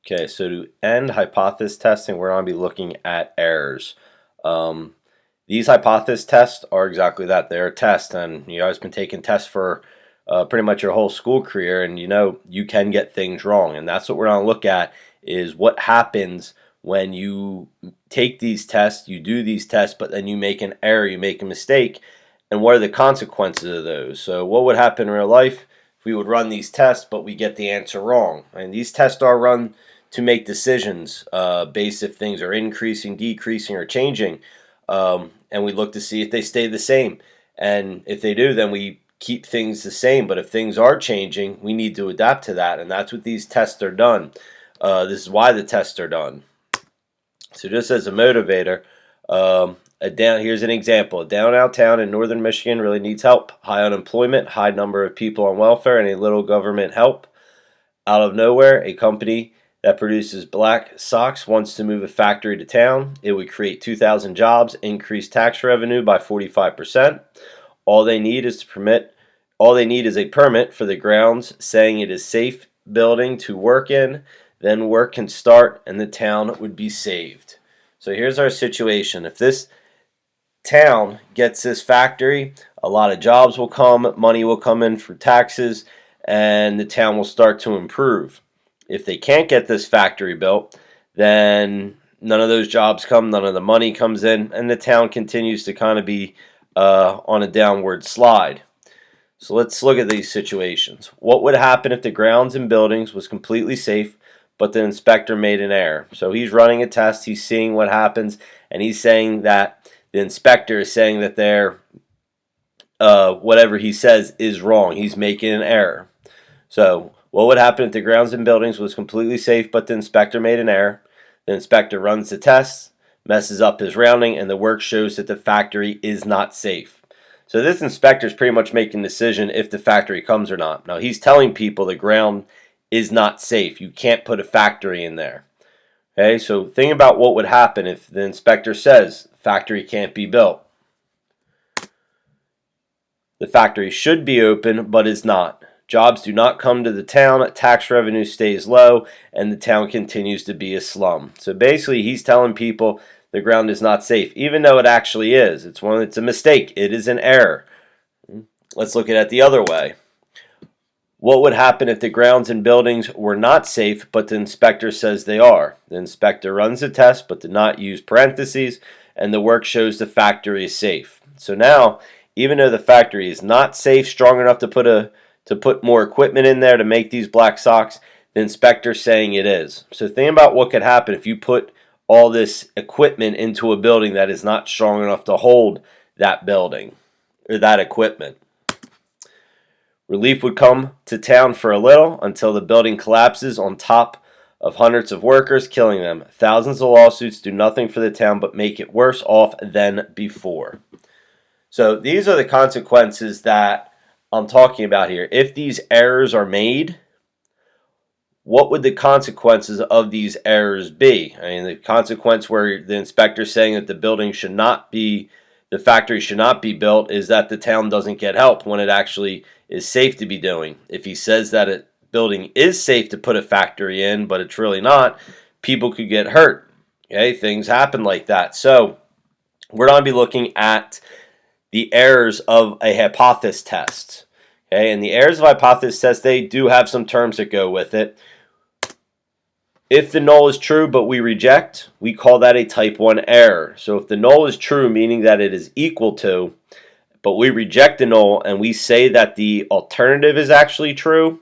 Okay, so to end hypothesis testing, we're going to be looking at errors. Um, these hypothesis tests are exactly that. They're a test, and you guys been taking tests for pretty much your whole school career, and you know you can get things wrong, and that's what we're going to look at is what happens when you take these tests, you do these tests, but then you make an error, you make a mistake, and what are the consequences of those? So what would happen in real life if we would run these tests, but we get the answer wrong? And these tests are run to make decisions based if things are increasing, decreasing, or changing. And we look to see if they stay the same. And if they do, then we keep things the same. But if things are changing, we need to adapt to that. And that's what these tests are done. This is why the tests are done. So just as a motivator, here's an example. A downtown town in northern Michigan really needs help. High unemployment, high number of people on welfare, and a little government help. Out of nowhere, a company that produces black socks wants to move a factory to town. It would create 2,000 jobs, increase tax revenue by 45%. All they need is a permit for the grounds saying it is safe building to work in. Then work can start and the town would be saved. So here's our situation. If this town gets this factory, a lot of jobs will come, money will come in for taxes, and the town will start to improve. If they can't get this factory built, then none of those jobs come, none of the money comes in, and the town continues to kind of be on a downward slide. So let's look at these situations. What would happen if the grounds and buildings was completely safe, but the inspector made an error? So he's running a test, he's seeing what happens, and he's saying that the inspector is saying that whatever he says is wrong. He's making an error. So what would happen if the grounds and buildings was completely safe, but the inspector made an error? The inspector runs the tests, messes up his rounding, and the work shows that the factory is not safe. So this inspector is pretty much making a decision if the factory comes or not. Now he's telling people the ground is not safe. You can't put a factory in there. Okay, so think about what would happen if the inspector says factory can't be built. The factory should be open, but is not. Jobs do not come to the town, tax revenue stays low, and the town continues to be a slum. So basically, he's telling people the ground is not safe, even though it actually is. It's a mistake. It is an error. Let's look at it the other way. What would happen if the grounds and buildings were not safe, but the inspector says they are? The inspector runs a test, but did not use parentheses, and the work shows the factory is safe. So now, even though the factory is not safe, strong enough to put more equipment in there to make these black socks, the inspector's saying it is. So think about what could happen if you put all this equipment into a building that is not strong enough to hold that building or that equipment. Relief would come to town for a little until the building collapses on top of hundreds of workers, killing them. Thousands of lawsuits do nothing for the town but make it worse off than before. So these are the consequences that I'm talking about here. If these errors are made, what would the consequences of these errors be? I mean, the consequence where the inspector is saying that the factory should not be built is that the town doesn't get help when it actually is safe to be doing. If he says that a building is safe to put a factory in, but it's really not, people could get hurt. Okay, things happen like that. So we're going to be looking at the errors of a hypothesis test. Okay, and the errors of hypothesis test, they do have some terms that go with it. If the null is true but we reject, we call that a type 1 error. So if the null is true, meaning that it is equal to, but we reject the null and we say that the alternative is actually true,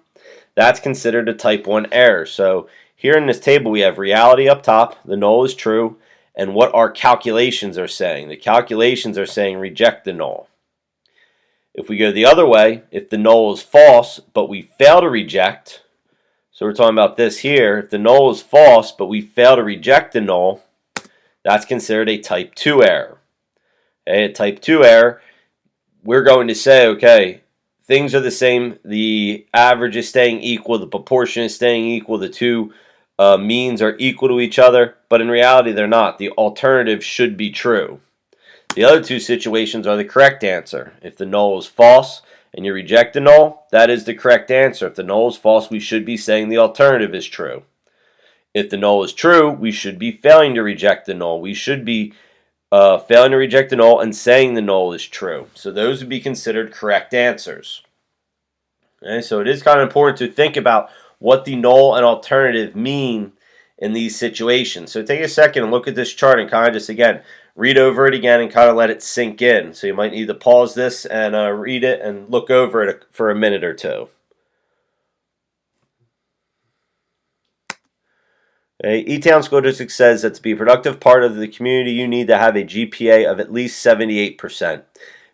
that's considered a type 1 error. So here in this table we have reality up top, the null is true, and what our calculations are saying. The calculations are saying reject the null. If we go the other way, if the null is false but we fail to reject, so we're talking about this here. If the null is false, but we fail to reject the null, that's considered a type 2 error. Okay, a type 2 error, we're going to say, okay, things are the same. The average is staying equal. The proportion is staying equal. The two means are equal to each other. But in reality, they're not. The alternative should be true. The other two situations are the correct answer. If the null is false, and you reject the null, that is the correct answer. If the null is false, we should be saying the alternative is true. If the null is true, we should be failing to reject the null. We should be failing to reject the null and saying the null is true. So those would be considered correct answers. Okay, so it is kind of important to think about what the null and alternative mean in these situations. So take a second and look at this chart and kind of just, again, read over it again and kind of let it sink in. So you might need to pause this and read it and look over it for a minute or two. Okay, E-Town School District says that to be a productive part of the community, you need to have a GPA of at least 78%.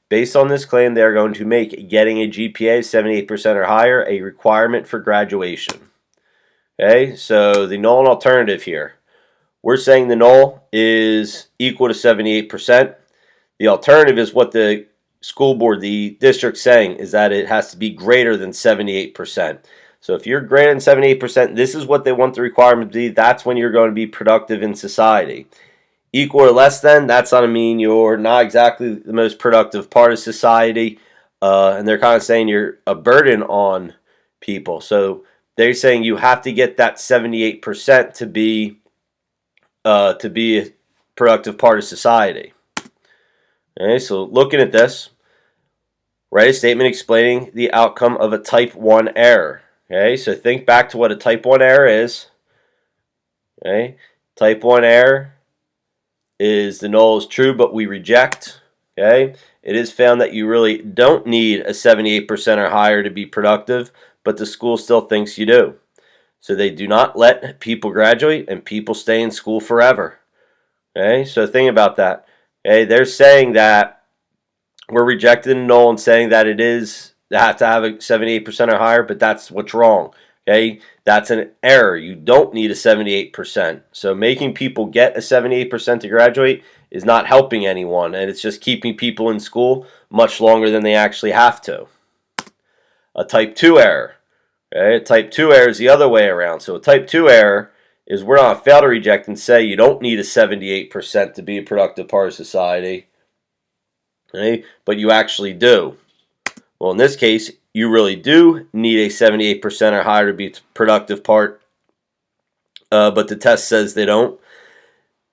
Based on this claim, they are going to make getting a GPA of 78% or higher a requirement for graduation. Okay, so the null and alternative here. We're saying the null is equal to 78%. The alternative is what the school board, the district, saying is that it has to be greater than 78%. So if you're greater than 78%, this is what they want the requirement to be. That's when you're going to be productive in society. Equal or less than, that's going to mean you're not exactly the most productive part of society. And they're kind of saying you're a burden on people. So they're saying you have to get that 78% to be a productive part of society. Okay, so looking at this, write a statement explaining the outcome of a type 1 error. Okay, so think back to what a type 1 error is. Okay, type 1 error is the null is true, but we reject. Okay, it is found that you really don't need a 78% or higher to be productive, but the school still thinks you do. So they do not let people graduate and people stay in school forever. Okay, so think about that. Okay, they're saying that we're rejecting the null and saying that it is have to have a 78% or higher, but that's what's wrong. Okay, that's an error. You don't need a 78%. So making people get a 78% to graduate is not helping anyone, and it's just keeping people in school much longer than they actually have to. A type 2 error. Okay, a type 2 error is the other way around. So a type 2 error is we're not fail to reject and say you don't need a 78% to be a productive part of society. Okay, but you actually do. Well, in this case, you really do need a 78% or higher to be a productive part, but the test says they don't.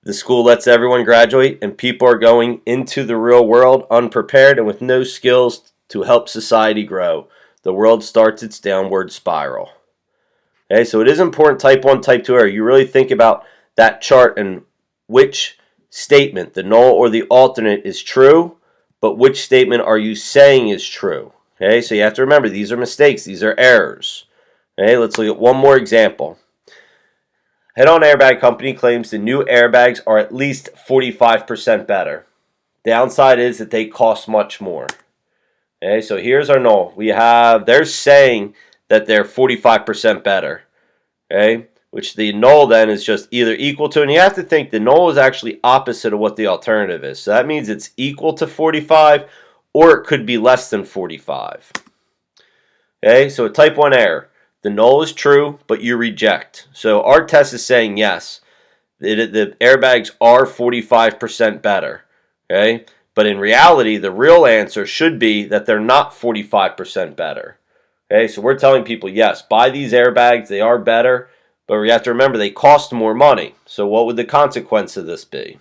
The school lets everyone graduate, and people are going into the real world unprepared and with no skills to help society grow. The world starts its downward spiral. Okay, so it is important, type 1, type 2 error. You really think about that chart and which statement, the null or the alternate, is true, but which statement are you saying is true? Okay, so you have to remember these are mistakes, these are errors. Okay, let's look at one more example. Head-on Airbag Company claims the new airbags are at least 45% better. Downside is that they cost much more. Okay, so here's our null. They're saying that they're 45% better. Okay, which the null then is just either equal to, and you have to think the null is actually opposite of what the alternative is. So that means it's equal to 45, or it could be less than 45. Okay, so a type 1 error. The null is true, but you reject. So our test is saying yes, the airbags are 45% better. Okay, but in reality, the real answer should be that they're not 45% better. Okay, so we're telling people, yes, buy these airbags, they are better, but we have to remember they cost more money. So what would the consequence of this be?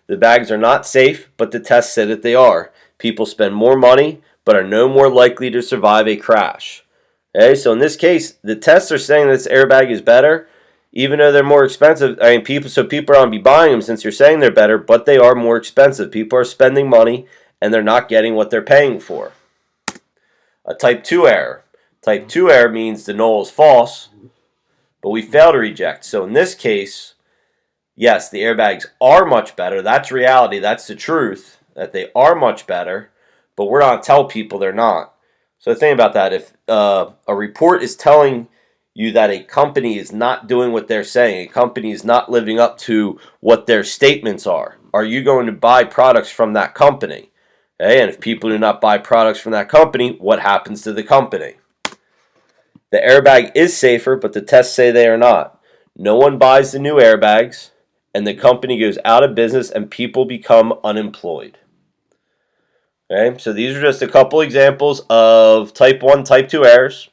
The bags are not safe, but the tests say that they are. People spend more money, but are no more likely to survive a crash. Okay, so in this case, the tests are saying this airbag is better, even though they're more expensive. I mean, people are going to be buying them since you're saying they're better, but they are more expensive. People are spending money, and they're not getting what they're paying for. A type 2 error. Type 2 error means the null is false, but we fail to reject. So in this case, yes, the airbags are much better. That's reality. That's the truth, that they are much better, but we're not telling people they're not. So think about that. If a report is telling you that a company is not doing what they're saying, a company is not living up to what their statements are you going to buy products from that company? Okay, and if people do not buy products from that company, what happens to the company? The airbag is safer, but the tests say they are not. No one buys the new airbags, and the company goes out of business, and people become unemployed. Okay, so these are just a couple examples of type 1, type 2 errors.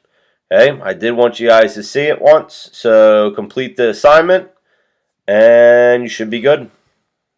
Okay, I did want you guys to see it once, so complete the assignment, and you should be good.